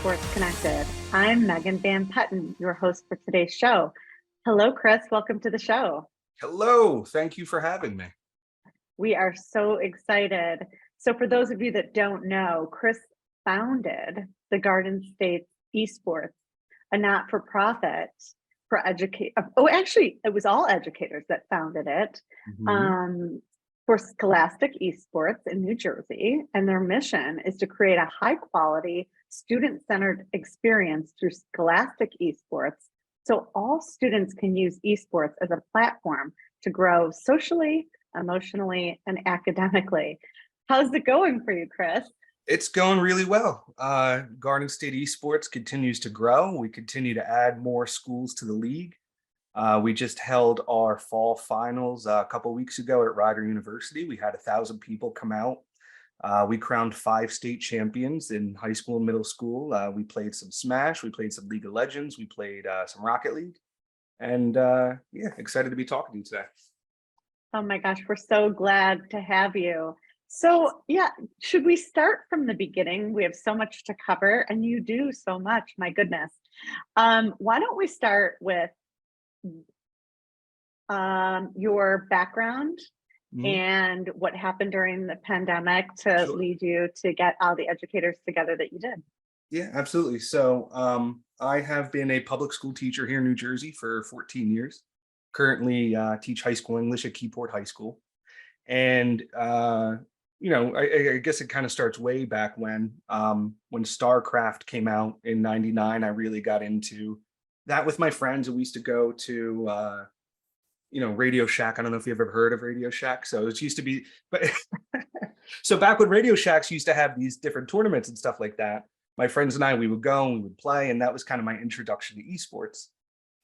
Esports Connected. I'm Megan Van Petten, your host for today's show. Hello, Chris. Welcome to the show. Hello. Thank you for having me. We are so excited. So for those of you that don't know, Chris founded the Garden State Esports, a not-for-profit for educate. Oh, actually, it was all educators that founded it. For Scholastic Esports in New Jersey, and their mission is to create a high-quality, student-centered experience through Scholastic Esports, so all students can use esports as a platform to grow socially, emotionally, and academically. How's it going for you, Chris? It's going really well. Garden State Esports continues to grow. We continue to add more schools to the league. We just held our fall finals a couple weeks ago at Rider University. We had 1,000 people come out. We crowned 5 state champions in high school and middle school. We played some Smash, we played some League of Legends, we played some Rocket League. And yeah, excited to be talking to you today. Oh my gosh, we're so glad to have you. So yeah, should we start from the beginning? We have so much to cover and you do so much, my goodness. Why don't we start with your background and what happened during the pandemic to lead you to get all the educators together that you did. Yeah, absolutely. So I have been a public school teacher here in New Jersey for 14 years. Currently teach high school English at Keyport High School. And you know, I guess it kind of starts way back when StarCraft came out in '99. I really got into that with my friends, and we used to go to you know, Radio Shack. I don't know if you've ever heard of Radio Shack. So it used to be, but so back when Radio Shacks used to have these different tournaments and stuff like that, my friends and I, we would go and we would play, and that was kind of my introduction to esports.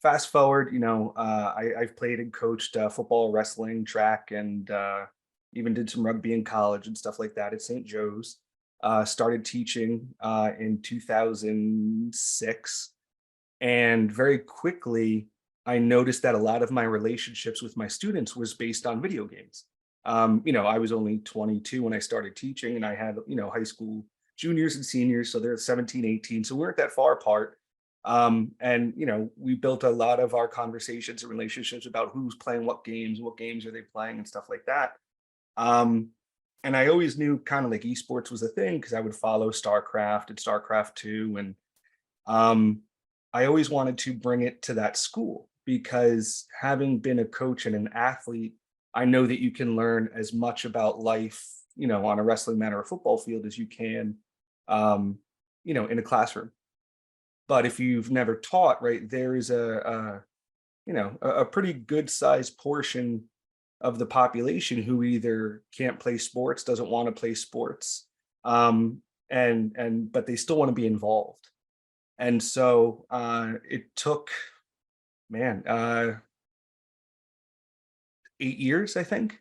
Fast forward, you know, I've played and coached football, wrestling, track, and even did some rugby in college and stuff like that at St. Joe's. Started teaching in 2006, and very quickly I noticed that a lot of my relationships with my students was based on video games. You know, I was only 22 when I started teaching, and I had, you know, high school juniors and seniors, so they're 17, 18, so we weren't that far apart. And, you know, we built a lot of our conversations and relationships about who's playing what games are they playing and stuff like that. And I always knew kind of like esports was a thing because I would follow StarCraft and StarCraft 2. And I always wanted to bring it to that school because having been a coach and an athlete, I know that you can learn as much about life, you know, on a wrestling mat or a football field as you can, you know, in a classroom. But if you've never taught, right, there is you know, a pretty good sized portion of the population who either can't play sports, doesn't want to play sports, but they still want to be involved. And so it took, man, 8 years, I think.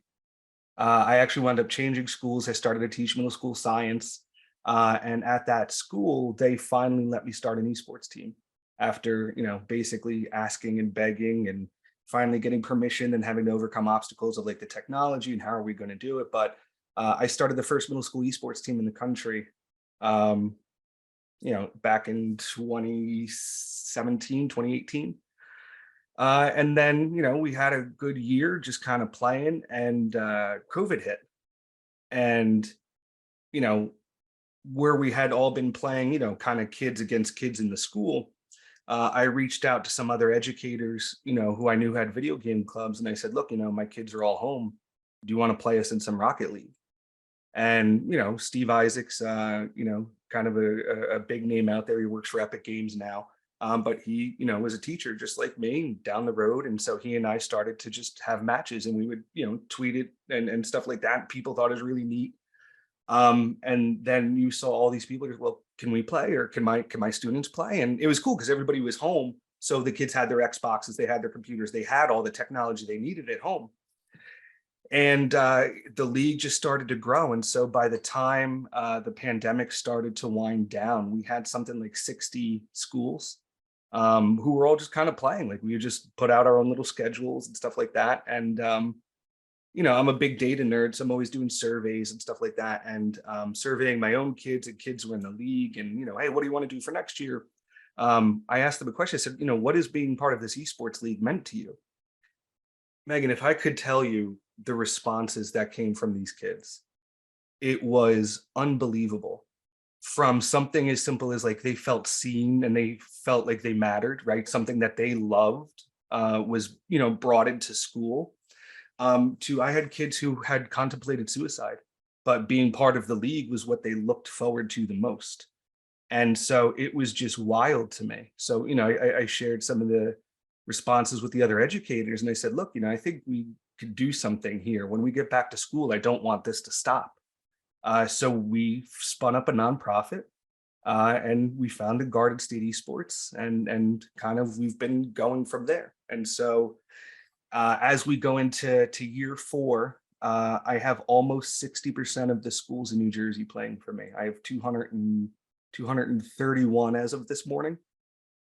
I actually wound up changing schools. I started to teach middle school science. And at that school, they finally let me start an esports team after, you know, basically asking and begging and finally getting permission and having to overcome obstacles of like the technology and how are we going to do it. But I started the first middle school esports team in the country, you know, back in 2017, 2018. And then, you know, we had a good year just kind of playing, and COVID hit. And, you know, where we had all been playing, you know, kind of kids against kids in the school, I reached out to some other educators, you know, who I knew had video game clubs. And I said, look, you know, my kids are all home. Do you want to play us in some Rocket League? And, you know, Steve Isaacs, you know, kind of a big name out there. He works for Epic Games now. But he, you know, was a teacher just like me down the road. And so he and I started to just have matches, and we would, you know, tweet it and stuff like that. People thought it was really neat. And then you saw all these people just, well, can we play, or can my students play? And it was cool because everybody was home. So the kids had their Xboxes, they had their computers, they had all the technology they needed at home. And the league just started to grow. And so by the time the pandemic started to wind down, we had something like 60 schools who were all just kind of playing. Like we would just put out our own little schedules and stuff like that. And I'm a big data nerd, so I'm always doing surveys and stuff like that, and surveying my own kids and kids who are in the league, and hey, what do you want to do for next year? I asked them a question. I said, what is being part of this esports league meant to you, Megan? If I could tell you the responses that came from these kids, it was unbelievable. From something as simple as like they felt seen and they felt like they mattered, right? Something that they loved was brought into school. To I had kids who had contemplated suicide, but being part of the league was what they looked forward to the most. And so it was just wild to me. So, I shared some of the responses with the other educators, and I said, look, I think we could do something here. When we get back to school, I don't want this to stop. So we spun up a nonprofit, and we founded Garden State Esports, and kind of we've been going from there. And so as we go into year 4, I have almost 60% of the schools in New Jersey playing for me. I have 231 as of this morning.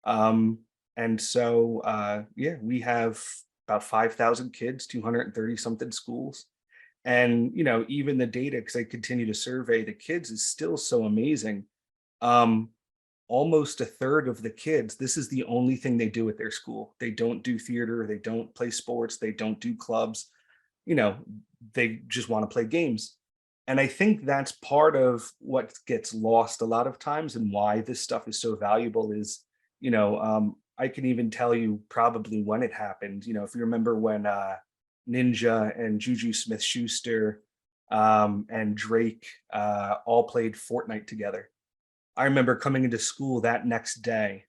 And so, yeah, we have about 5,000 kids, 230 something schools. And, even the data, because I continue to survey the kids, is still so amazing. Um, Almost a third of the kids, this is the only thing they do at their school. They don't do theater, they don't play sports, they don't do clubs, you know, they just want to play games. And I think that's part of what gets lost a lot of times, and why this stuff is so valuable is, I can even tell you probably when it happened. If you remember when Ninja and Juju Smith Schuster and Drake all played Fortnite together. I remember coming into school that next day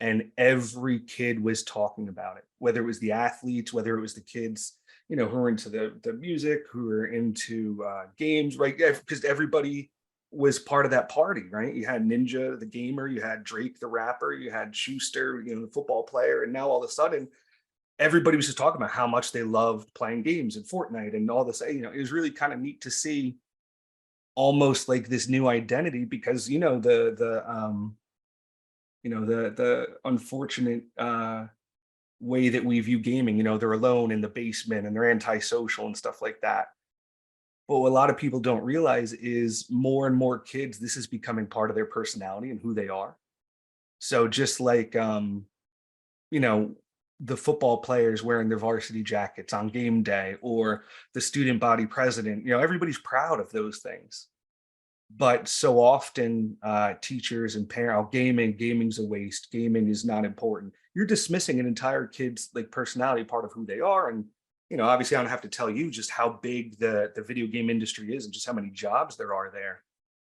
and every kid was talking about it, whether it was the athletes, whether it was the kids, who were into the music, who were into games, right? Because everybody was part of that party, right? You had Ninja, the gamer, you had Drake, the rapper, you had Schuster, the football player, and now all of a sudden, everybody was just talking about how much they loved playing games and Fortnite and all this. It was really kind of neat to see almost like this new identity, because the unfortunate way that we view gaming, they're alone in the basement and they're antisocial and stuff like that. But what a lot of people don't realize is more and more kids, this is becoming part of their personality and who they are. So just like you know the football players wearing their varsity jackets on game day, or the student body president, everybody's proud of those things. But so often teachers and parents, oh, gaming's a waste, gaming is not important. You're dismissing an entire kid's like personality, part of who they are. And obviously I don't have to tell you just how big the video game industry is and just how many jobs there are there.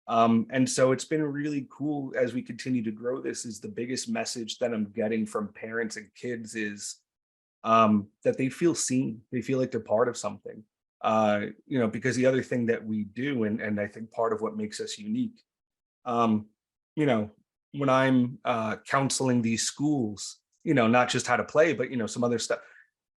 And so it's been really cool as we continue to grow. This is the biggest message that I'm getting from parents and kids is that they feel seen, they feel like they're part of something. Because the other thing that we do, and I think part of what makes us unique, um, you know, when I'm counseling these schools, not just how to play, but some other stuff,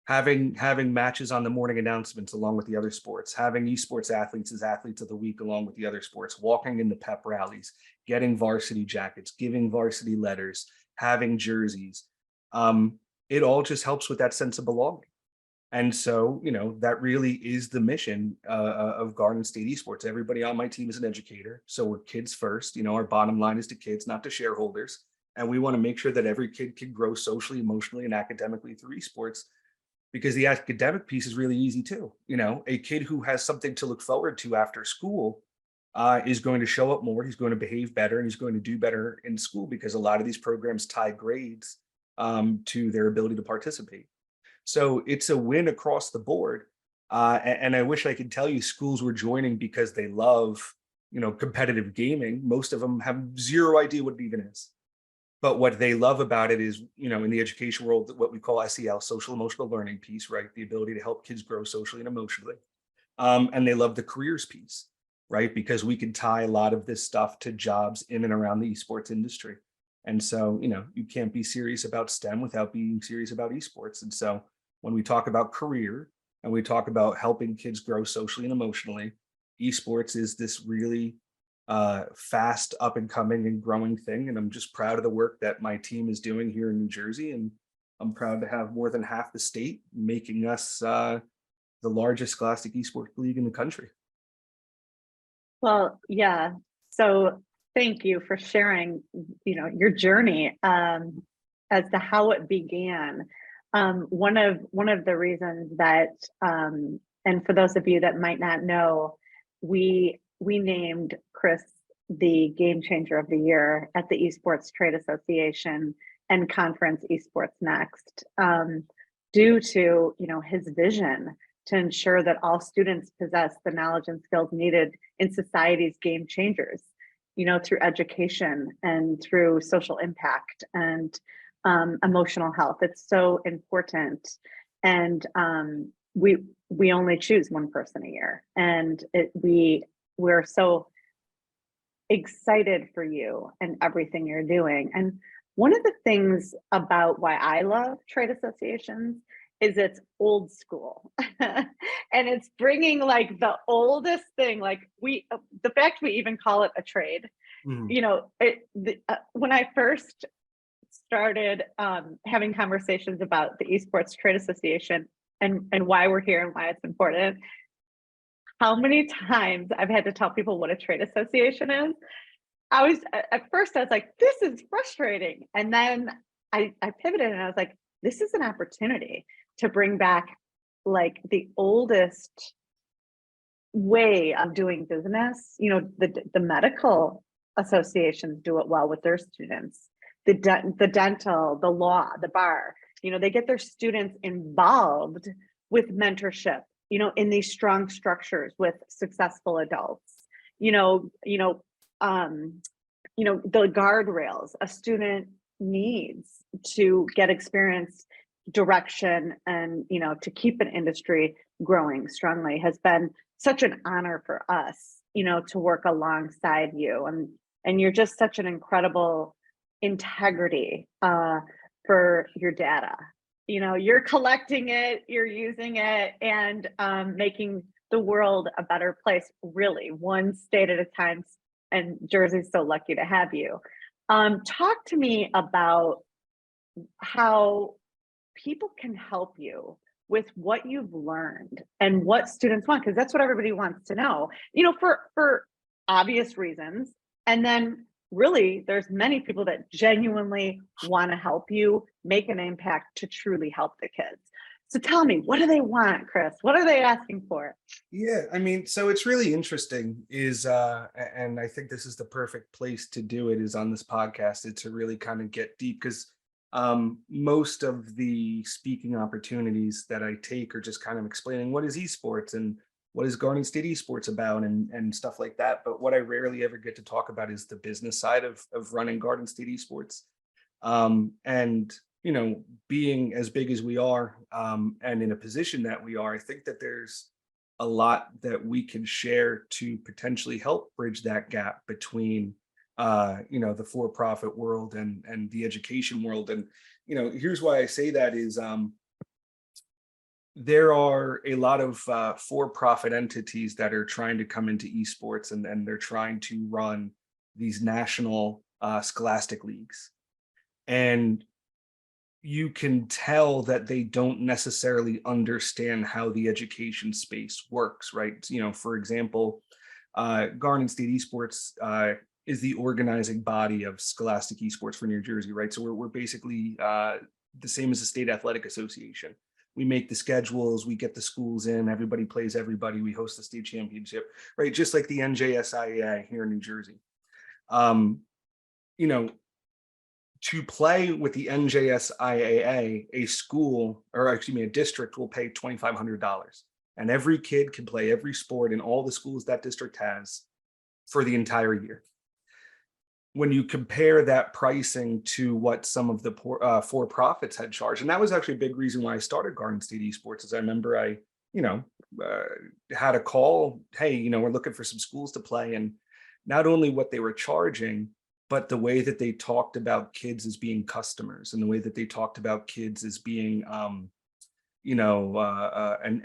having matches on the morning announcements along with the other sports, having esports athletes as athletes of the week along with the other sports, walking in the pep rallies, getting varsity jackets, giving varsity letters, having jerseys. It all just helps with that sense of belonging. And so, that really is the mission of Garden State Esports. Everybody on my team is an educator. So we're kids first. Our bottom line is to kids, not to shareholders. And we want to make sure that every kid can grow socially, emotionally, and academically through esports, because the academic piece is really easy too. A kid who has something to look forward to after school is going to show up more. He's going to behave better and he's going to do better in school, because a lot of these programs tie grades to their ability to participate. So it's a win across the board. And I wish I could tell you schools were joining because they love, competitive gaming. Most of them have zero idea what it even is. But what they love about it is, in the education world, what we call SEL, social emotional learning piece, right? The ability to help kids grow socially and emotionally. And they love the careers piece, right? Because we can tie a lot of this stuff to jobs in and around the esports industry. And so, you can't be serious about STEM without being serious about esports. And so when we talk about career and we talk about helping kids grow socially and emotionally, esports is this really fast up and coming and growing thing. And I'm just proud of the work that my team is doing here in New Jersey. And I'm proud to have more than half the state making us the largest scholastic esports league in the country. Well, yeah. So thank you for sharing, your journey as to how it began. One of the reasons that, and for those of you that might not know, we named Chris the Game Changer of the Year at the Esports Trade Association and Conference Esports Next, due to his vision to ensure that all students possess the knowledge and skills needed in society's game changers, through education and through social impact and emotional health. It's so important. And we only choose one person a year. And we're so excited for you and everything you're doing. And one of the things about why I love trade associations is it's old school and it's bringing like the oldest thing, like the fact we even call it a trade, Mhm. when I first started having conversations about the Esports Trade Association and why we're here and why it's important, how many times I've had to tell people what a trade association is. At first I was like, this is frustrating. And then I pivoted and I was like, this is an opportunity to bring back like the oldest way of doing business. The medical associations do it well with their students. The dental, the law, the bar, they get their students involved with mentorship, in these strong structures with successful adults. The guardrails a student needs to get experience, direction, and to keep an industry growing strongly has been such an honor for us, to work alongside you. And you're just such an incredible integrity for your data. You're collecting it, you're using it, and making the world a better place, really, one state at a time. And Jersey's so lucky to have you. Talk to me about how people can help you with what you've learned and what students want, because that's what everybody wants to know, for obvious reasons. And then really, there's many people that genuinely want to help you make an impact to truly help the kids. So tell me, what do they want, Chris? What are they asking for? Yeah, I mean, so it's really interesting and I think this is the perfect place to do it, is on this podcast, is to really kind of get deep, because most of the speaking opportunities that I take are just kind of explaining what is esports and what is Garden State Esports about and stuff like that. But what I rarely ever get to talk about is the business side of running Garden State Esports. And being as big as we are, and in a position that we are, I think that there's a lot that we can share to potentially help bridge that gap between the for-profit world and the education world. And here's why I say that is there are a lot of for-profit entities that are trying to come into esports, and they're trying to run these national scholastic leagues. And you can tell that they don't necessarily understand how the education space works, right? For example, Garden State Esports is the organizing body of scholastic esports for New Jersey, right? So we're basically the same as the State Athletic Association. We make the schedules, we get the schools in, everybody plays everybody, we host the state championship, right? Just like the NJSIAA here in New Jersey. To play with the NJSIAA, a school, or excuse me, a district will pay $2,500. And every kid can play every sport in all the schools that district has for the entire year. When you compare that pricing to what some of the for-profits had charged, and that was actually a big reason why I started Garden State Esports, is I remember I, had a call, hey, we're looking for some schools to play, and not only what they were charging, but the way that they talked about kids as being customers, and the way that they talked about kids as being, an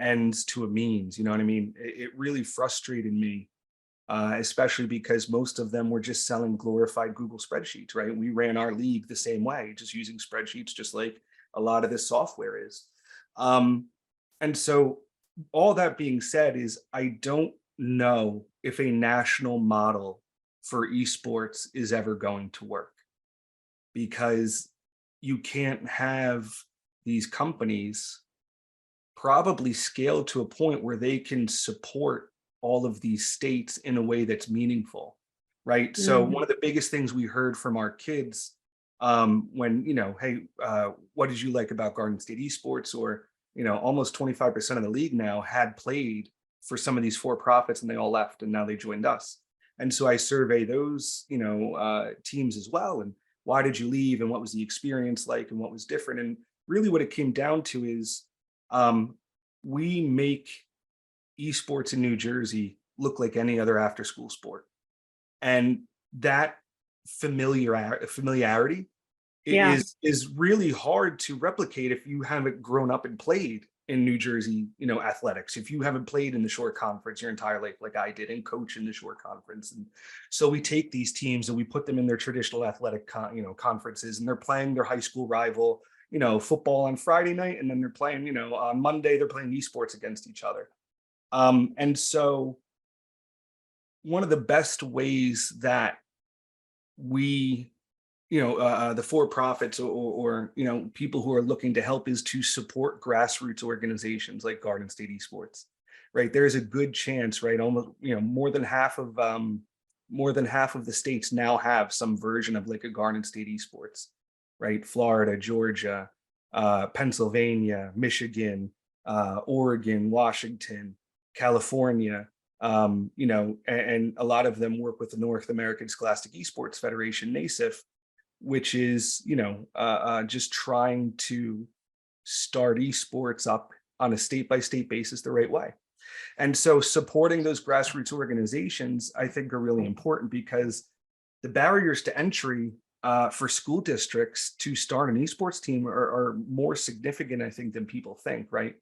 ends to a means. You know what I mean? It really frustrated me, especially because most of them were just selling glorified Google spreadsheets, right? We ran our league the same way, just using spreadsheets, just like a lot of this software is. And so all that being said is I don't know if a national model for esports is ever going to work, because you can't have these companies probably scale to a point where they can support all of these states in a way that's meaningful, right? So one Mhm. of the biggest things we heard from our kids, when, hey, what did you like about Garden State Esports? Or, almost 25% of the league now had played for some of these for profits, and they all left and now they joined us. And so I survey those, teams as well. And why did you leave, and what was the experience like, and what was different? And really what it came down to is, um, we make esports in New Jersey look like any other after school sport. And that familiarity Yeah. is really hard to replicate if you haven't grown up and played in New Jersey, athletics. If you haven't played in the shore conference your entire life, like I did, and coach in the shore conference. And so we take these teams and we put them in their traditional athletic, conferences, and they're playing their high school rival, football on Friday night, and then they're playing, on Monday they're playing esports against each other. And so one of the best ways that we, the for profits, or people who are looking to help, is to support grassroots organizations like Garden State Esports, right? There's a good chance, right? Almost, more than half of the states now have some version of like a Garden State Esports, right? Florida, Georgia, Pennsylvania, Michigan, Oregon, Washington, California. And a lot of them work with the North American Scholastic Esports Federation, NASIF, which is, just trying to start esports up on a state by state basis the right way. And so supporting those grassroots organizations, I think, are really important, because the barriers to entry, for school districts to start an esports team are more significant, I think, than people think, right?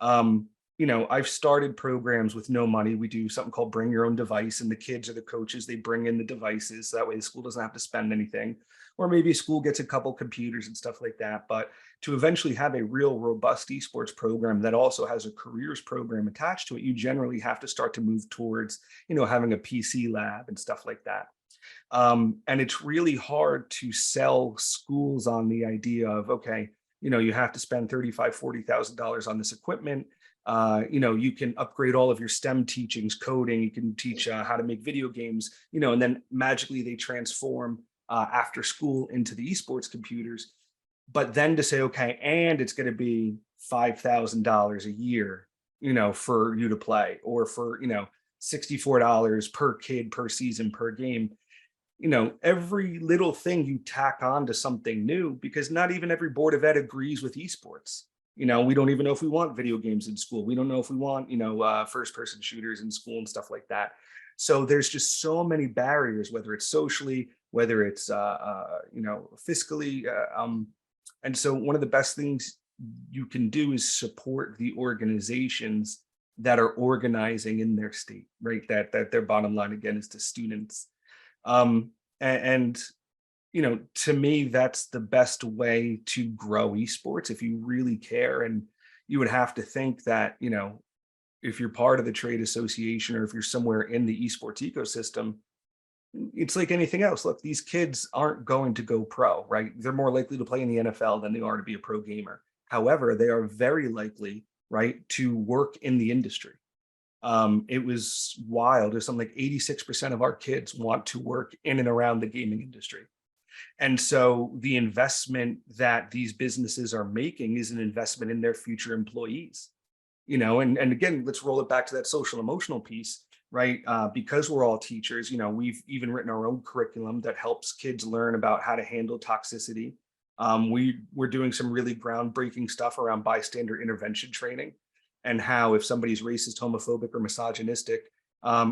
I've started programs with no money. We do something called Bring Your Own Device, and the kids or the coaches, they bring in the devices. So that way the school doesn't have to spend anything. Or maybe school gets a couple computers and stuff like that. But to eventually have a real robust esports program that also has a careers program attached to it, you generally have to start to move towards, having a PC lab and stuff like that. And it's really hard to sell schools on the idea of, okay, you have to spend $35,000-$40,000 on this equipment. You can upgrade all of your STEM teachings, coding, you can teach how to make video games, and then magically they transform after school into the esports computers. But then to say, okay, and it's going to be $5,000 a year, for you to play, or for, $64 per kid per season per game. Every little thing you tack on to something new, because not even every board of ed agrees with esports. We don't even know if we want video games in school. We don't know if we want, first person shooters in school and stuff like that. So there's just so many barriers, whether it's socially, whether it's, fiscally. And so one of the best things you can do is support the organizations that are organizing in their state, right? That their bottom line, again, is to students. And to me, that's the best way to grow esports if you really care. And you would have to think that, if you're part of the trade association, or if you're somewhere in the esports ecosystem, it's like anything else. Look, these kids aren't going to go pro, right? They're more likely to play in the NFL than they are to be a pro gamer. However, they are very likely, right, to work in the industry. It was wild. There's something like 86% of our kids want to work in and around the gaming industry. And so the investment that these businesses are making is an investment in their future employees. And again, let's roll it back to that social emotional piece, right? Because we're all teachers, we've even written our own curriculum that helps kids learn about how to handle toxicity. We're doing some really groundbreaking stuff around bystander intervention training, and how if somebody's racist, homophobic, or misogynistic,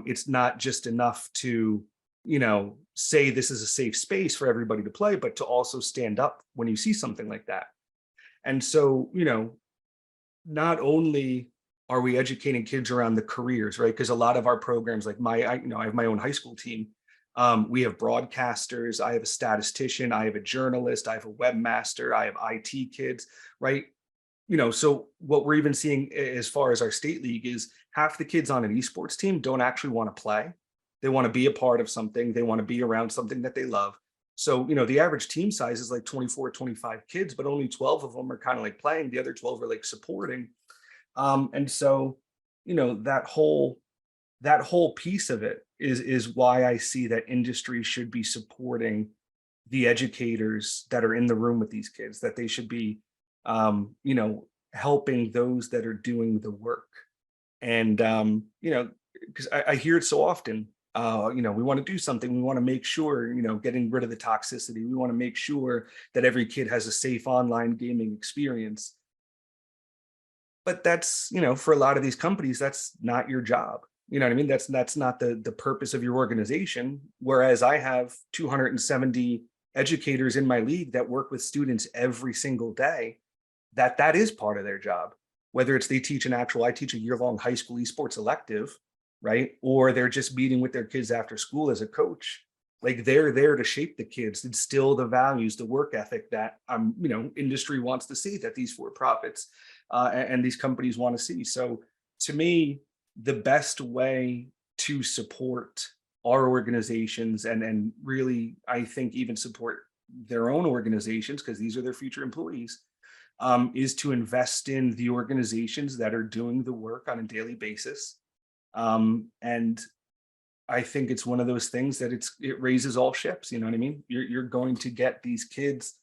it's not just enough to, say this is a safe space for everybody to play, but to also stand up when you see something like that. And so, not only are we educating kids around the careers, right? Because a lot of our programs, like I have my own high school team. We have broadcasters, I have a statistician, I have a journalist, I have a webmaster, I have IT kids, right? So what we're even seeing as far as our state league is half the kids on an esports team don't actually want to play. They want to be a part of something. They want to be around something that they love. So, the average team size is like 24, 25 kids, but only 12 of them are kind of like playing. The other 12 are like supporting. And so, that whole piece of it is why I see that industry should be supporting the educators that are in the room with these kids, that they should be, helping those that are doing the work. And, because I hear it so often, we want to do something. We want to make sure, getting rid of the toxicity. We want to make sure that every kid has a safe online gaming experience. But that's, for a lot of these companies, that's not your job. You know what I mean? That's not the purpose of your organization. Whereas I have 270 educators in my league that work with students every single day, that is part of their job. Whether it's I teach a year-long high school esports elective, right? Or they're just meeting with their kids after school as a coach. Like, they're there to shape the kids, instill the values, the work ethic that industry wants to see, that these for-profits and these companies want to see. So to me, the best way to support our organizations, and really, I think, even support their own organizations, because these are their future employees, is to invest in the organizations that are doing the work on a daily basis. And I think it's one of those things that it raises all ships. You know what I mean? You're going to get these kids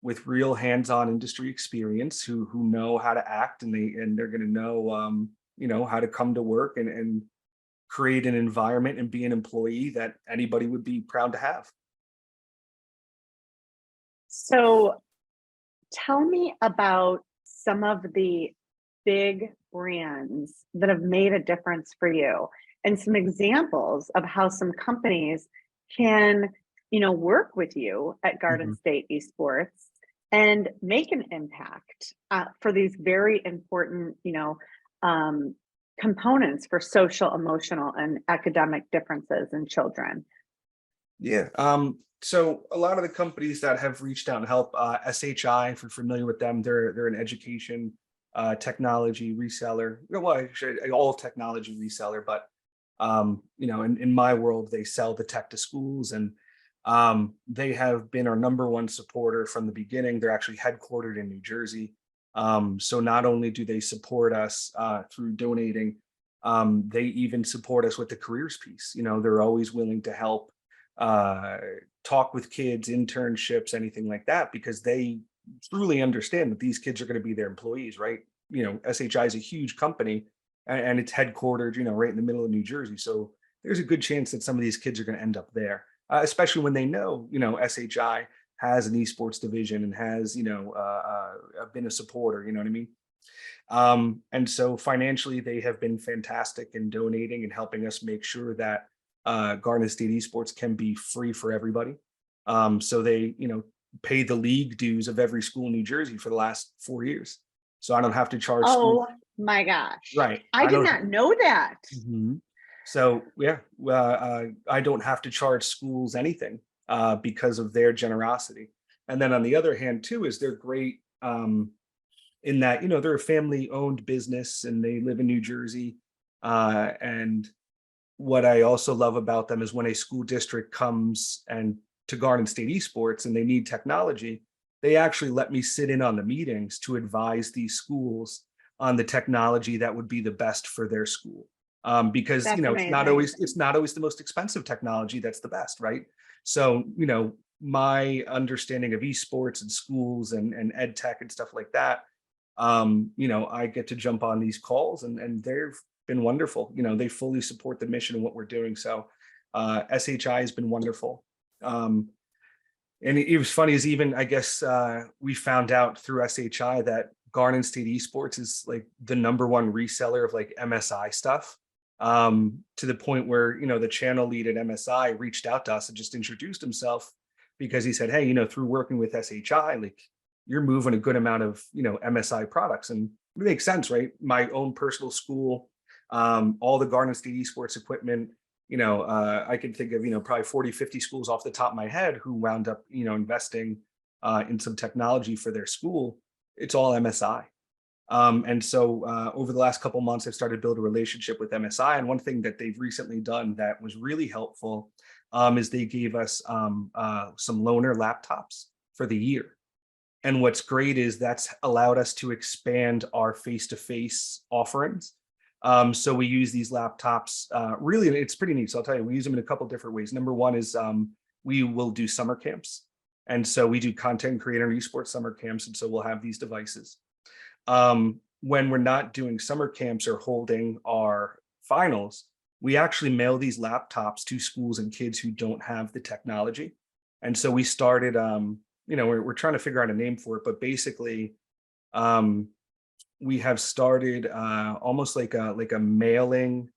with real hands-on industry experience who know how to act, and they're going to know, how to come to work and create an environment and be an employee that anybody would be proud to have. So tell me about some of the big brands that have made a difference for you, and some examples of how some companies can, work with you at Garden Mhm. State Esports and make an impact for these very important, um, components for social, emotional, and academic differences in children. Yeah. So a lot of the companies that have reached out and help, SHI, if you're familiar with them, they're an education, technology reseller. Well, actually, all technology reseller, but in my world, they sell the tech to schools, and they have been our number one supporter from the beginning. They're actually headquartered in New Jersey. So not only do they support us through donating, they even support us with the careers piece. They're always willing to help, uh, talk with kids, internships, anything like that, because they truly understand that these kids are going to be their employees, right? SHI is a huge company, and it's headquartered, right in the middle of New Jersey. So there's a good chance that some of these kids are going to end up there, especially when they know, SHI has an esports division and has, been a supporter, you know what I mean? And so financially, they have been fantastic in donating and helping us make sure that Garden State Esports can be free for everybody. So they, pay the league dues of every school in New Jersey for the last 4 years. So I don't have to charge schools. Oh my gosh. Right. I I did don't. not know that. Mhm. So yeah, I don't have to charge schools anything because of their generosity. And then on the other hand, too, is they're great, in that, they're a family owned business and they live in New Jersey. And what I also love about them is when a school district comes and to Garden State Esports and they need technology, they actually let me sit in on the meetings to advise these schools on the technology that would be the best for their school. Because That's amazing. it's not always the most expensive technology that's the best, right? So my understanding of esports and schools and ed tech and stuff like that, I get to jump on these calls, and they've been wonderful. They fully support the mission and what we're doing. So SHI has been wonderful. Um, and it was funny, is even, I guess, we found out through SHI that Garden State Esports is like the number one reseller of like MSI stuff. To the point where, the channel lead at MSI reached out to us and just introduced himself, because he said, hey, through working with SHI, like, you're moving a good amount of, MSI products. And it makes sense, right? My own personal school, all the Garden State Esports equipment, I could think of, probably 40, 50 schools off the top of my head who wound up, investing in some technology for their school. It's all MSI. And so over the last couple months, I've started to build a relationship with MSI. And one thing that they've recently done that was really helpful is they gave us some loaner laptops for the year. And what's great is that's allowed us to expand our face-to-face offerings. So we use these laptops. Really, it's pretty neat. So I'll tell you, we use them in a couple different ways. Number one is we will do summer camps. And so we do content creator and esports summer camps. And so we'll have these devices. When we're not doing summer camps or holding our finals, we actually mail these laptops to schools and kids who don't have the technology. And so we started, we're trying to figure out a name for it, but basically, we have started almost like a mailing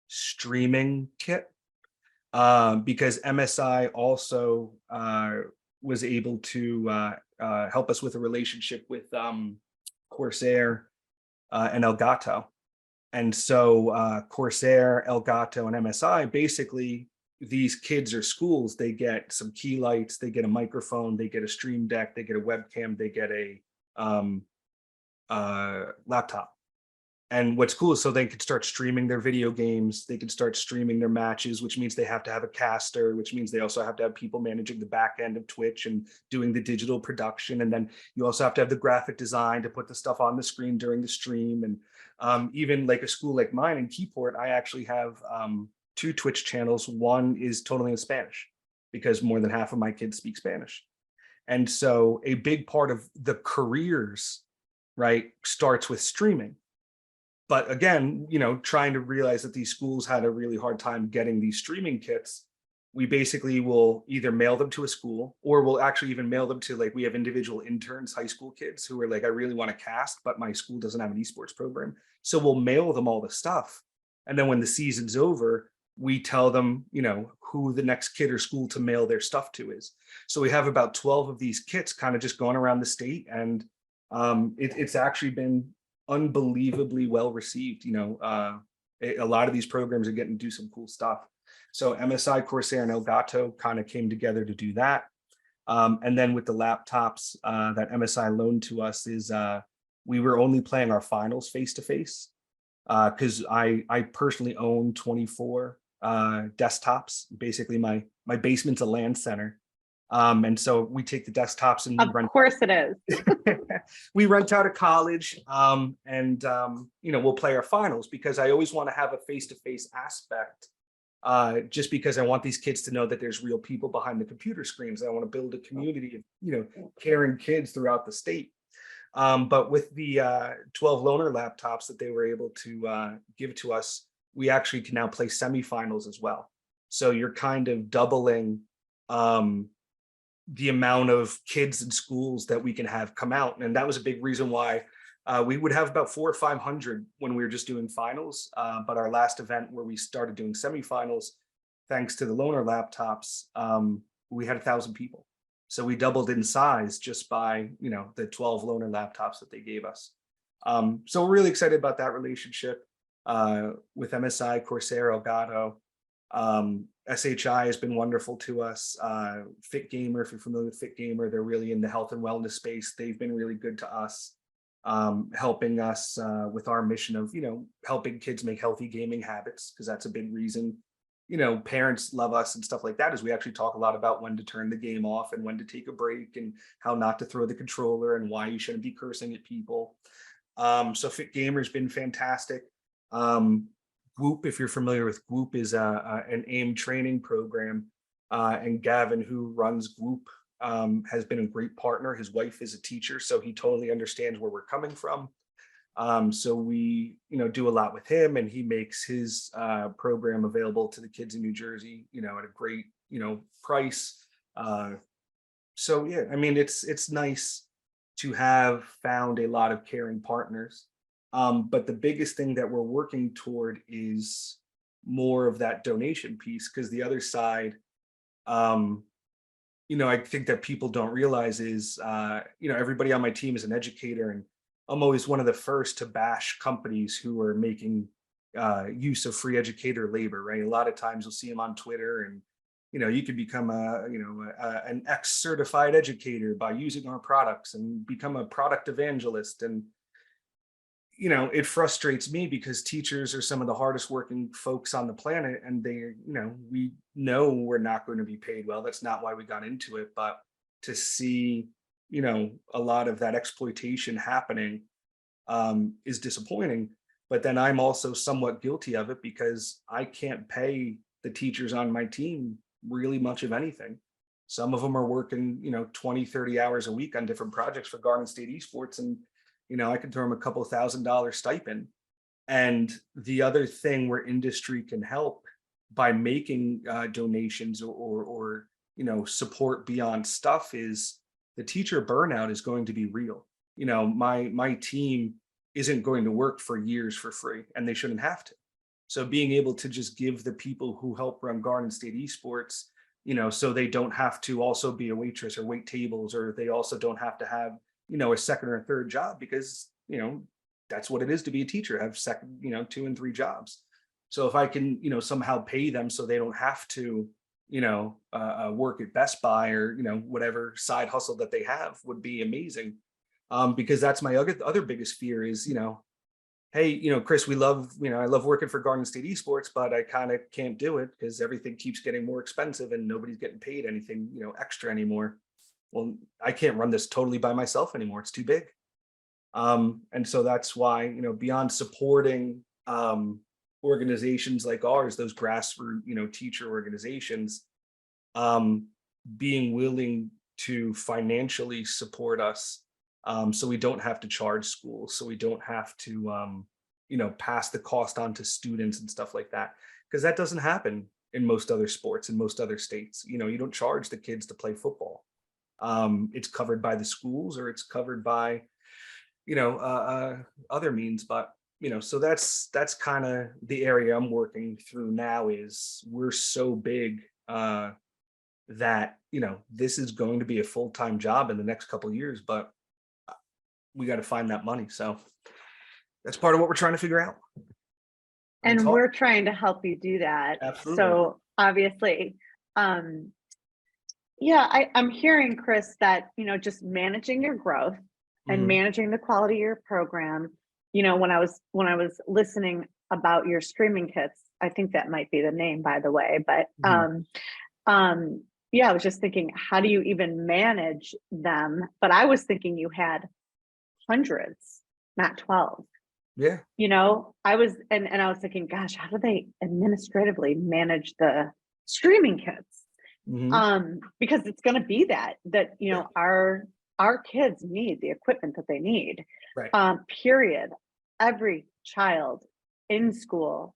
streaming kit, because MSI also was able to help us with a relationship with Corsair and Elgato. And so Corsair, Elgato, and MSI, basically these kids or schools, they get some key lights, they get a microphone, they get a stream deck, they get a webcam, they get a laptop. And what's cool is so they could start streaming their video games, they could start streaming their matches, which means they have to have a caster, which means they also have to have people managing the back end of Twitch and doing the digital production. And then you also have to have the graphic design to put the stuff on the screen during the stream. And even like a school like mine in Keyport, I actually have 2 Twitch channels. One is totally in Spanish because more than half of my kids speak Spanish. And so a big part of the careers, right, starts with streaming. But again, trying to realize that these schools had a really hard time getting these streaming kits, we basically will either mail them to a school, or we'll actually even mail them to, like, we have individual interns, high school kids who are like, I really want to cast, but my school doesn't have an esports program. So we'll mail them all the stuff. And then when the season's over, we tell them, who the next kid or school to mail their stuff to is. So we have about 12 of these kits kind of just going around the state. And it's actually been unbelievably well received. A lot of these programs are getting to do some cool stuff. So MSI, Corsair, and Elgato kind of came together to do that. And then with the laptops that MSI loaned to us is we were only playing our finals face to face, because I personally own 24 desktops. Basically, my basement's a LAN center. And so we take the desktops and of course it is. we rent out of college, and we'll play our finals, because I always want to have a face-to-face aspect, just because I want these kids to know that there's real people behind the computer screens. I want to build a community of caring kids throughout the state. But with the 12 loaner laptops that they were able to give to us, we actually can now play semifinals as well. So you're kind of doubling the amount of kids and schools that we can have come out. And that was a big reason why we would have about 400 or 500 when we were just doing finals. But our last event where we started doing semifinals, thanks to the loaner laptops, we had 1,000 people. So we doubled in size just by, the 12 loaner laptops that they gave us. So we're really excited about that relationship with MSI, Corsair, Elgato. SHI has been wonderful to us. Fit Gamer, if you're familiar with Fit Gamer, they're really in the health and wellness space. They've been really good to us, helping us with our mission of, helping kids make healthy gaming habits, because that's a big reason, parents love us and stuff like that, is we actually talk a lot about when to turn the game off and when to take a break and how not to throw the controller and why you shouldn't be cursing at people. So Fit Gamer's been fantastic. Group, if you're familiar with Group, is an AIM training program, and Gavin, who runs Group, has been a great partner. His wife is a teacher, so he totally understands where we're coming from. So we, do a lot with him, and he makes his program available to the kids in New Jersey, at a great, price. So yeah, I mean, it's nice to have found a lot of caring partners. But the biggest thing that we're working toward is more of that donation piece, because the other side, I think that people don't realize is, everybody on my team is an educator, and I'm always one of the first to bash companies who are making use of free educator labor, right? A lot of times you'll see them on Twitter, and you could become an ex-certified educator by using our products and become a product evangelist. And it frustrates me because teachers are some of the hardest working folks on the planet, and we know we're not going to be paid well. That's not why we got into it. But to see, a lot of that exploitation happening is disappointing. But then I'm also somewhat guilty of it because I can't pay the teachers on my team really much of anything. Some of them are working, 20, 30 hours a week on different projects for Garden State Esports. And, I could throw them a couple $1,000 stipend. And the other thing where industry can help by making donations or support beyond stuff is the teacher burnout is going to be real. My team isn't going to work for years for free, and they shouldn't have to. So being able to just give the people who help run Garden State Esports, so they don't have to also be a waitress or wait tables, or they also don't have to have, a second or a third job, because, that's what it is to be a teacher, have second, 2 and 3 jobs. So if I can, somehow pay them so they don't have to, work at Best Buy or, whatever side hustle that they have, would be amazing. Because that's my other biggest fear is, hey, Chris, I love working for Garden State Esports, but I kind of can't do it because everything keeps getting more expensive and nobody's getting paid anything, extra anymore. Well, I can't run this totally by myself anymore. It's too big. And so that's why, beyond supporting organizations like ours, those grassroots, teacher organizations, being willing to financially support us, so we don't have to charge schools, so we don't have to, pass the cost on to students and stuff like that, because that doesn't happen in most other sports, in most other states. You don't charge the kids to play football. It's covered by the schools, or it's covered by, other means. But, so that's kind of the area I'm working through now. Is we're so big that, this is going to be a full-time job in the next couple of years, but we got to find that money. So that's part of what we're trying to figure out. And we're trying to help you do that. Absolutely. So obviously, yeah, I'm hearing, Chris, that, just managing your growth and managing the quality of your program. When I was listening about your streaming kits, I think that might be the name, by the way, but yeah, I was just thinking, how do you even manage them? But I was thinking you had hundreds, not 12. Yeah. I was thinking, gosh, how do they administratively manage the streaming kits? Because it's going to be that our kids need the equipment that they need. Right. Period. Every child in school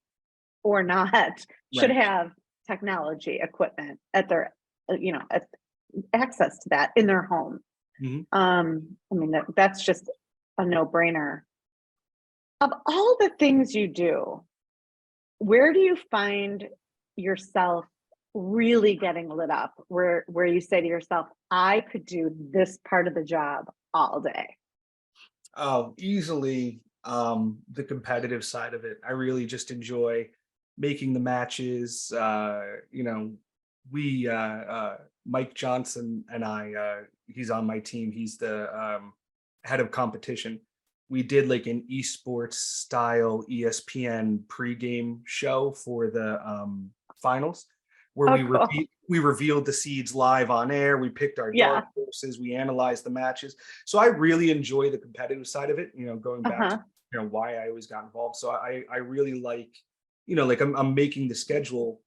or not should have technology equipment at their, at access to that in their home. I mean, that's just a no-brainer. Of all the things you do, where do you find yourself really getting lit up, where you say to yourself, I could do this part of the job all day? Oh, easily the competitive side of it. I really just enjoy making the matches. We Mike Johnson and I, he's on my team. He's the head of competition. We did like an esports style ESPN pregame show for the finals, where we revealed the seeds live on air. We picked our dark horses. We analyzed the matches. So I really enjoy the competitive side of it. Going back to why I always got involved. So I really like, like I'm making the schedule,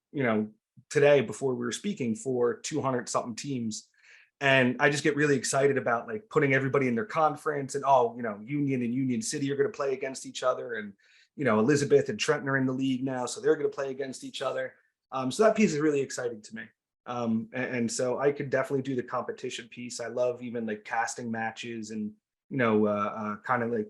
today before we were speaking, for 200 something teams. And I just get really excited about like putting everybody in their conference, and Union and Union City are going to play against each other, and Elizabeth and Trenton are in the league now, so they're going to play against each other. So that piece is really exciting to me. And so I could definitely do the competition piece. I love even like casting matches, and kind of like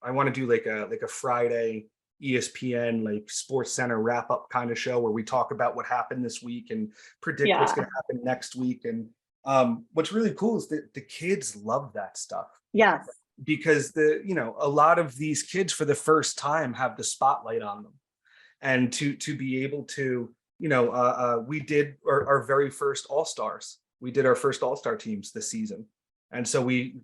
I want to do like a Friday ESPN like Sports Center wrap up kind of show where we talk about what happened this week and predict what's going to happen next week. And what's really cool is that the kids love that stuff. Yes. Because a lot of these kids for the first time have the spotlight on them. And to be able to, we did our very first All-Stars. We did our first All-Star teams this season. And so we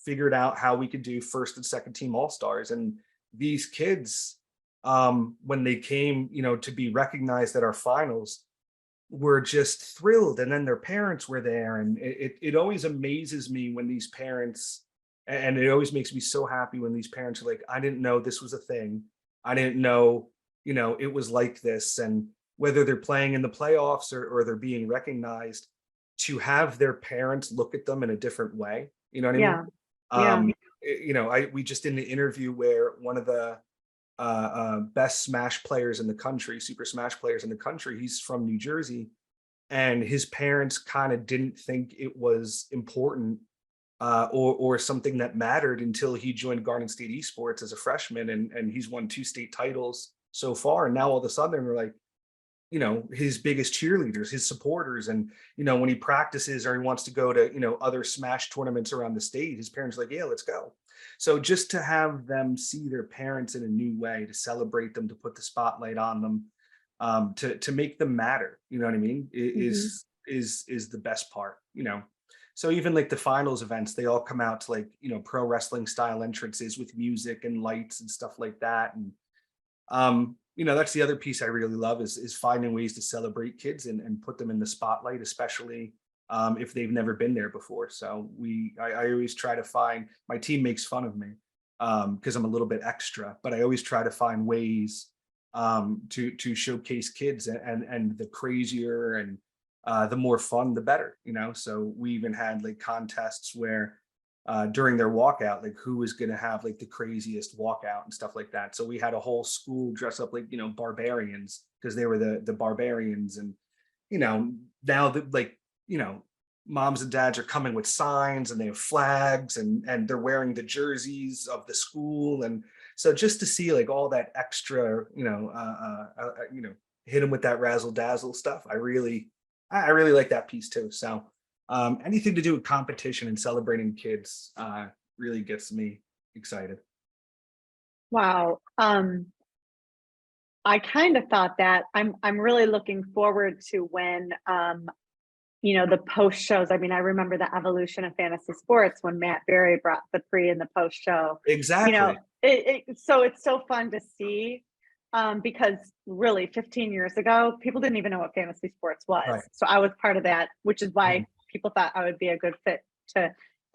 figured out how we could do first and second team all-stars. And these kids, when they came, to be recognized at our finals, were just thrilled. And then their parents were there. And it always amazes me when these parents, and it always makes me so happy when these parents are like, I didn't know this was a thing. I didn't know, it was like this. And whether they're playing in the playoffs or they're being recognized, to have their parents look at them in a different way. You know what I mean? Yeah. Yeah. We just did an interview where one of the best Smash players in the country, Super Smash players in the country, he's from New Jersey, and his parents kind of didn't think it was important or something that mattered until he joined Garden State Esports as a freshman, and he's won 2 state titles so far. And now all of a sudden we're like, his biggest cheerleaders, his supporters. And, when he practices or he wants to go to, other Smash tournaments around the state, his parents are like, yeah, let's go. So just to have them see their parents in a new way, to celebrate them, to put the spotlight on them, to make them matter, you know what I mean, is the best part, So even like the finals events, they all come out to like, pro wrestling style entrances with music and lights and stuff like that. And that's the other piece I really love is finding ways to celebrate kids and put them in the spotlight, especially if they've never been there before. So I always try to find, my team makes fun of me because I'm a little bit extra, but I always try to find ways to showcase kids, and the crazier and the more fun, the better, So we even had like contests where during their walkout, like who was going to have like the craziest walkout and stuff like that. So we had a whole school dress up like, barbarians, because they were the barbarians. And, now that like, moms and dads are coming with signs and they have flags and they're wearing the jerseys of the school. And so just to see like all that extra, hit them with that razzle dazzle stuff. I really like that piece too. So anything to do with competition and celebrating kids really gets me excited. Wow. I kind of thought that I'm really looking forward to when the post shows. I mean, I remember the evolution of fantasy sports when Matt Berry brought the pre and the post show. Exactly. So it's so fun to see because really 15 years ago, people didn't even know what fantasy sports was. Right. So I was part of that, which is why people thought I would be a good fit to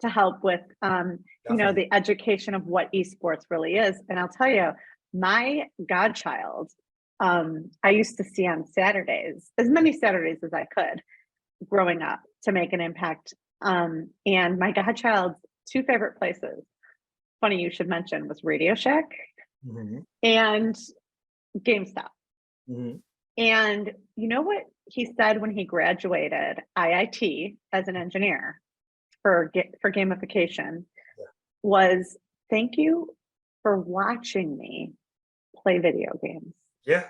help with, the education of what esports really is. And I'll tell you, my godchild, I used to see on Saturdays, as many Saturdays as I could growing up to make an impact. And my godchild's 2 favorite places, funny you should mention, was Radio Shack and GameStop. And you know what he said when he graduated IIT as an engineer for gamification was, thank you for watching me play video games. Yeah.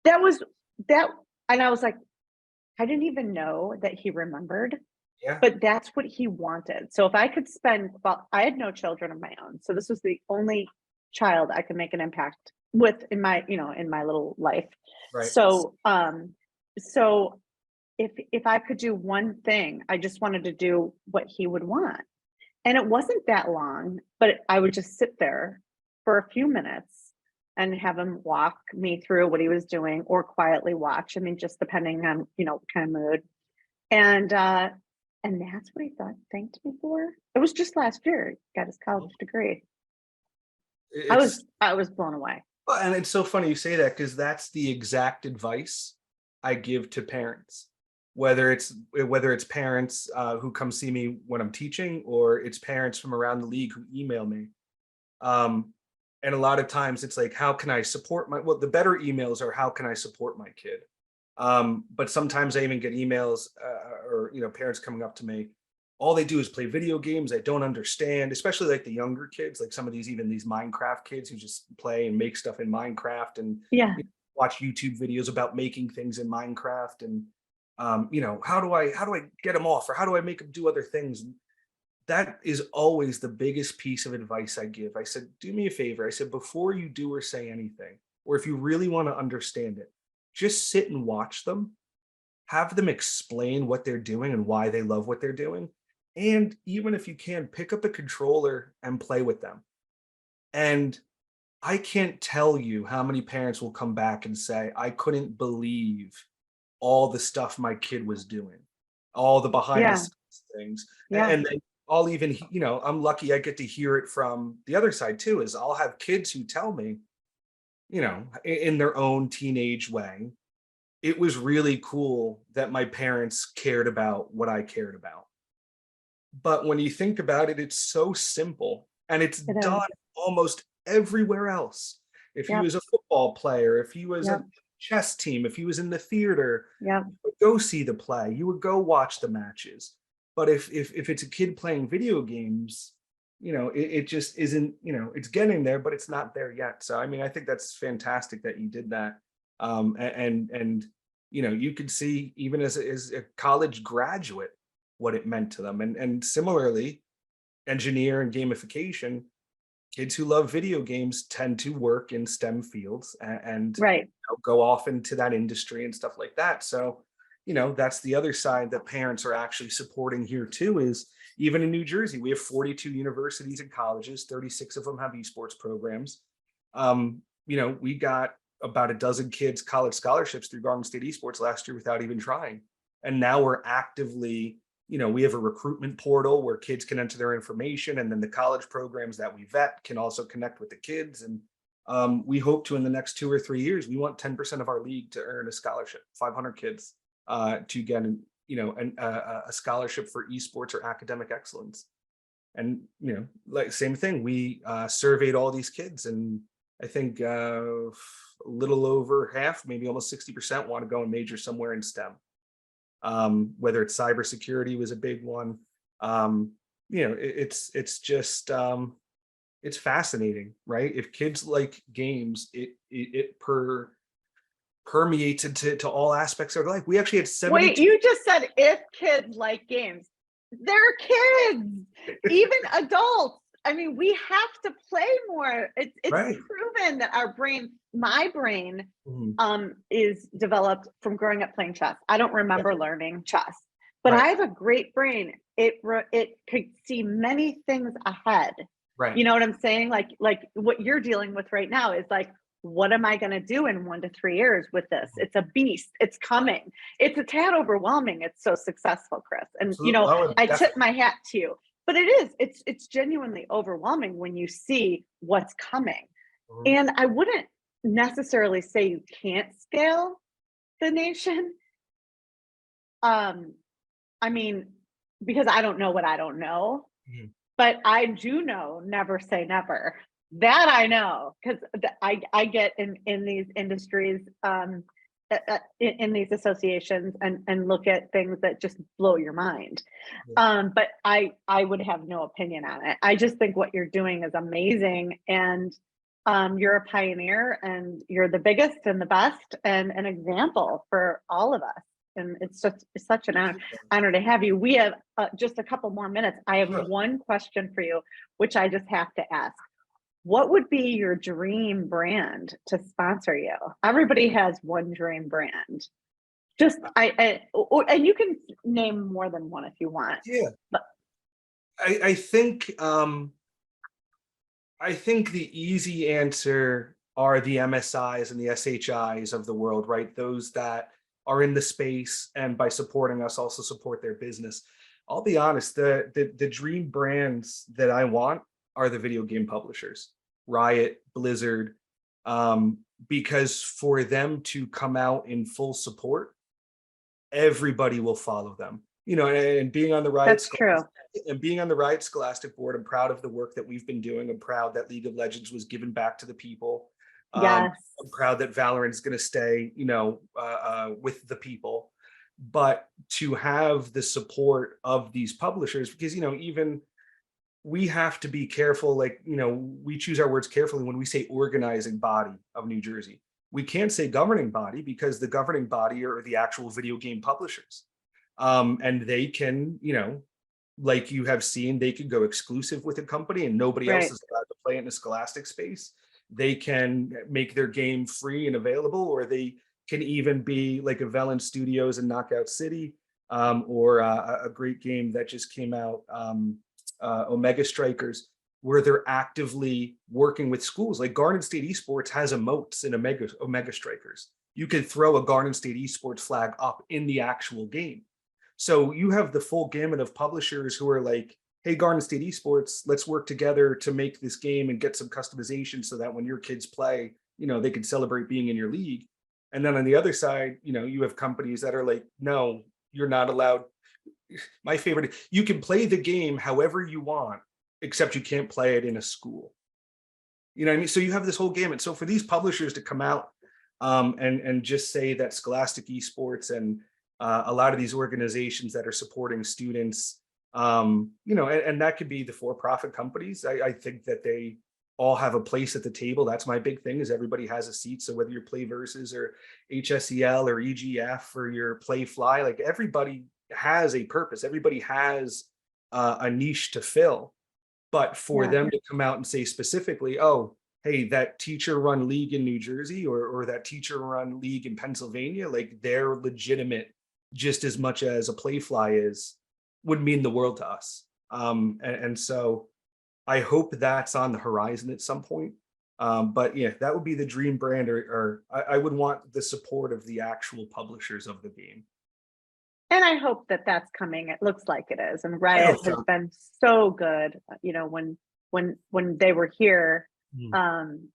That was that. And I was like, I didn't even know that he remembered. Yeah. But that's what he wanted. So if I could I had no children of my own. So this was the only child I could make an impact with in my little life. Right. So so if I could do one thing, I just wanted to do what he would want. And it wasn't that long, but I would just sit there for a few minutes and have him walk me through what he was doing, or quietly watch. I mean, just depending on, kind of mood. And that's what he thanked me for. It was just last year, he got his college degree. I was blown away. Well, and it's so funny you say that, because that's the exact advice I give to parents, whether it's parents who come see me when I'm teaching, or it's parents from around the league who email me. And a lot of times it's like, how can I support the better emails are, how can I support my kid? But sometimes I even get emails or parents coming up to me, all they do is play video games. I don't understand, especially like the younger kids, like some of these Minecraft kids who just play and make stuff in Minecraft and watch YouTube videos about making things in Minecraft. And how do I get them off, or how do I make them do other things? That is always the biggest piece of advice I give. I said, do me a favor. I said, before you do or say anything, or if you really want to understand it, just sit and watch them, have them explain what they're doing and why they love what they're doing. And even if you can, pick up a controller and play with them. And I can't tell you how many parents will come back and say, I couldn't believe all the stuff my kid was doing, all the behind the Yeah, scenes things. yeah, And then I'll even, I'm lucky I get to hear it from the other side too, is I'll have kids who tell me, in their own teenage way, it was really cool that my parents cared about what I cared about. But when you think about it, it's so simple and it's it done is. almost everywhere else. If he Yep, was a football player, if he was yep, a chess team, if he was in the theater, yep. you would go see the play, you would go watch the matches. But if it's a kid playing video games, it just isn't, it's getting there, but it's not there yet. So I mean, I think that's fantastic that you did that. And you could see even as a college graduate what it meant to them. And similarly, engineer and gamification, kids who love video games tend to work in STEM fields and Right. go off into that industry and stuff like that. So, that's the other side that parents are actually supporting here too, is even in New Jersey, we have 42 universities and colleges, 36 of them have esports programs. We got about a dozen kids college scholarships through Garden State Esports last year without even trying. And now we're actively, we have a recruitment portal where kids can enter their information, and then the college programs that we vet can also connect with the kids. And we hope to, in the next 2 or 3 years, we want 10% of our league to earn a scholarship, 500 kids to get a scholarship for esports or academic excellence. And like same thing, we surveyed all these kids, and I think a little over half, maybe almost 60%, want to go and major somewhere in STEM. Whether it's cybersecurity was a big one. It's just it's fascinating, right? If kids like games, it permeates into all aspects of their life. We actually had Wait, 72. you just said if kids like games. They're kids, even adults. I mean, we have to play more. It's Right. proven that my brain, Mhm. is developed from growing up playing chess. I don't Yeah. remember learning chess, but Right. I have a great brain. It could see many things ahead. Right. You know what I'm saying? Like what you're dealing with right now is like, what am I going to do in 1 to 3 years with this? It's a beast. It's coming. It's a tad overwhelming. It's so successful, Chris. And Absolutely. Oh, I tip definitely. my hat to you. But it's genuinely overwhelming when you see what's coming. Mhm. And I wouldn't necessarily say you can't scale the nation. Um, I mean, because I don't know what I don't know, Mhm. but I do know never say never. That I know because I get in these industries, in these associations, and look at things that just blow your mind. Yeah. But I would have no opinion on it. I just think what you're doing is amazing, and you're a pioneer, and you're the biggest and the best, and an example for all of us. And it's such an honor to have you. We have just a couple more minutes. I have Sure. one question for you, which I just have to ask. What would be your dream brand to sponsor you? Everybody has one dream brand. Just and you can name more than one if you want. Yeah. But I think the easy answer are the MSIs and the SHIs of the world, right? Those that are in the space and by supporting us also support their business. I'll be honest, the dream brands that I want are the video game publishers, Riot, Blizzard, because for them to come out in full support, everybody will follow them. And being on the that's true. Riot Scholastic board, I'm proud of the work that we've been doing. I'm proud that League of Legends was given back to the people. Yes. I'm proud that Valorant is going to stay, with the people. But to have the support of these publishers, because even we have to be careful. Like, we choose our words carefully when we say organizing body of New Jersey. We can't say governing body because the governing body are the actual video game publishers. And they can, like you have seen, they can go exclusive with a company and nobody else Right. is allowed to play it in a Scholastic space. They can make their game free and available, or they can even be like Aviles Studios and Knockout City. or a great game that just came out, Omega Strikers, where they're actively working with schools. Like Garden State Esports has emotes in Omega Strikers. You could throw a Garden State Esports flag up in the actual game. So you have the full gamut of publishers who are like, hey, Garden State Esports, let's work together to make this game and get some customization so that when your kids play, they can celebrate being in your league. And then on the other side, you have companies that are like, no, you're not allowed. My favorite, you can play the game however you want, except you can't play it in a school. You know what I mean? So you have this whole gamut. So for these publishers to come out and just say that Scholastic Esports and a lot of these organizations that are supporting students, and that could be the for-profit companies. I think that they all have a place at the table. That's my big thing, is everybody has a seat. So whether you're Play Versus or HSEL or EGF or your Play Fly, like everybody has a purpose. Everybody has a niche to fill. But for them to come out and say specifically, oh, hey, that teacher run league in New Jersey or that teacher run league in Pennsylvania, like they're legitimate just as much as a Playfly is, would mean the world to us. And so I hope that's on the horizon at some point. But yeah, that would be the dream brand, or I would want the support of the actual publishers of the game. And I hope that that's coming. It looks like it is. And I Riot hope has so. been so good. When they were here in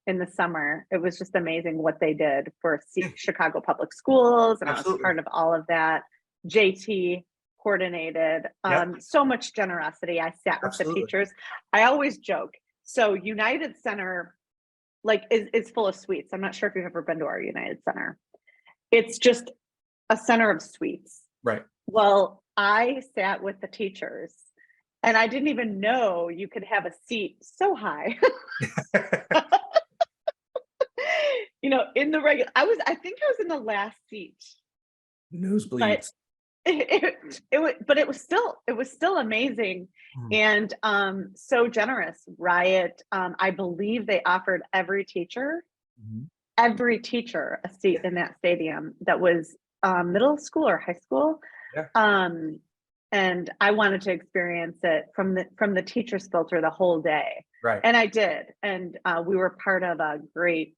the summer, it was just amazing what they did for Yeah, Chicago Public Schools, and I was absolutely. part of all of that. JT coordinated, Yeah, so much generosity. I sat with the absolutely. teachers. I always joke. So United Center, like, is full of suites. I'm not sure if you've ever been to our United Center. It's just a center of suites. Right. Well, I sat with the teachers and I didn't even know you could have a seat so high. In the regular, I think I was in the last seat, but Nosebleeds. it was still amazing, Mm. and so generous. Riot, I believe they offered Mhm. every teacher a seat Yeah, in that stadium that was middle school or high school. yeah, Um, and I wanted to experience it from the teacher's filter the whole day, right. and I did. And we were part of a great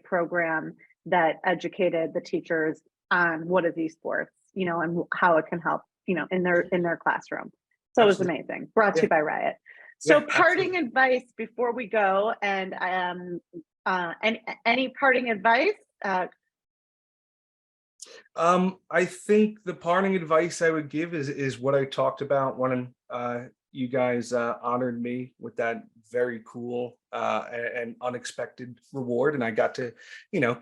program that educated the teachers on what is esports, and how it can help, in their classroom. So it was Absolutely. amazing. Brought to Yeah, you by Riot. So yeah, parting absolutely. advice before we go, and any parting advice? I think the parting advice I would give is what I talked about when you guys honored me with that very cool and unexpected reward, and I got to,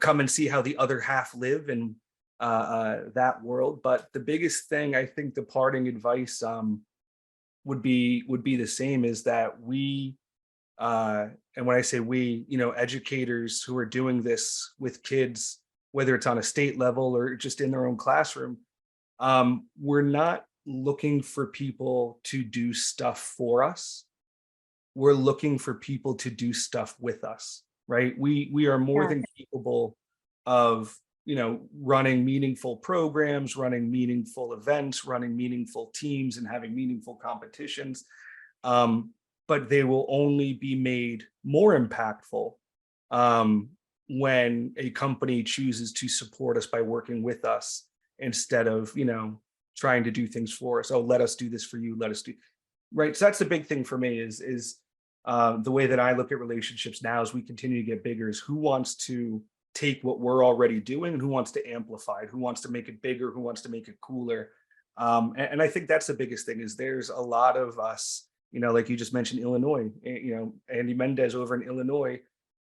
come and see how the other half live in that world. But the biggest thing, I think, the parting advice would be the same, is that we, and when I say we, educators who are doing this with kids, whether it's on a state level or just in their own classroom, we're not looking for people to do stuff for us. We're looking for people to do stuff with us, right? We are more Yes. than capable of, running meaningful programs, running meaningful events, running meaningful teams, and having meaningful competitions. Um, but they will only be made more impactful um, when a company chooses to support us by working with us instead of, trying to do things for us. Oh, let us do this for you. Let us do, right. So that's the big thing for me, is the way that I look at relationships now as we continue to get bigger, is who wants to take what we're already doing and who wants to amplify it, who wants to make it bigger, who wants to make it cooler. And I think that's the biggest thing, is there's a lot of us, like you just mentioned, Illinois, Andy Mendez over in Illinois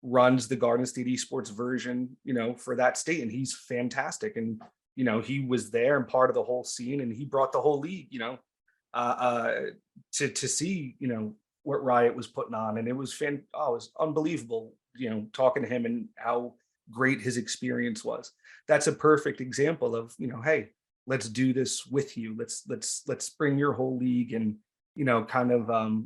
runs the Garden State Esports version, for that state. And he's fantastic. And, he was there and part of the whole scene, and he brought the whole league, uh, uh, to see, what Riot was putting on. And it was it was unbelievable, talking to him and how great his experience was. That's a perfect example of, hey, let's do this with you. Let's bring your whole league and, kind of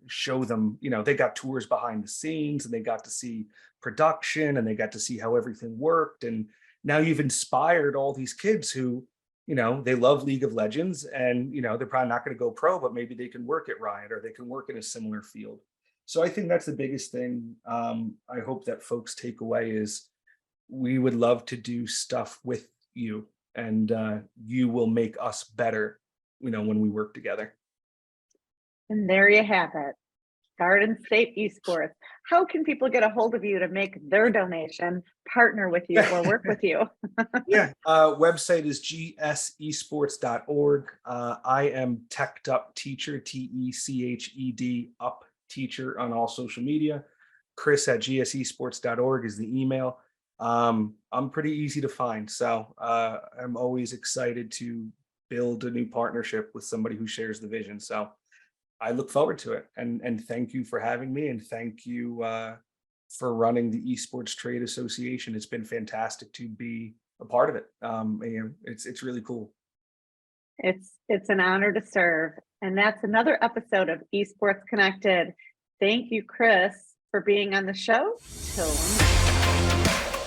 show them, they got tours behind the scenes, and they got to see production, and they got to see how everything worked. And now you've inspired all these kids who, they love League of Legends, and they're probably not going to go pro, but maybe they can work at Riot, or they can work in a similar field. So I think that's the biggest thing. I hope that folks take away is we would love to do stuff with you, and you will make us better, when we work together. And there you have it. Garden State Esports. How can people get a hold of you to make their donation, partner with you, or work with you? Yeah, website is gsesports.org. I am Teched Up Teacher, TECHED Up Teacher on all social media. Chris at gsesports.org is the email. I'm pretty easy to find, so I'm always excited to build a new partnership with somebody who shares the vision. So I look forward to it, and thank you for having me, and thank you for running the Esports Trade Association. It's been fantastic to be a part of it. It's really cool. It's an honor to serve, and that's another episode of Esports Connected. Thank you, Chris, for being on the show. Till next time.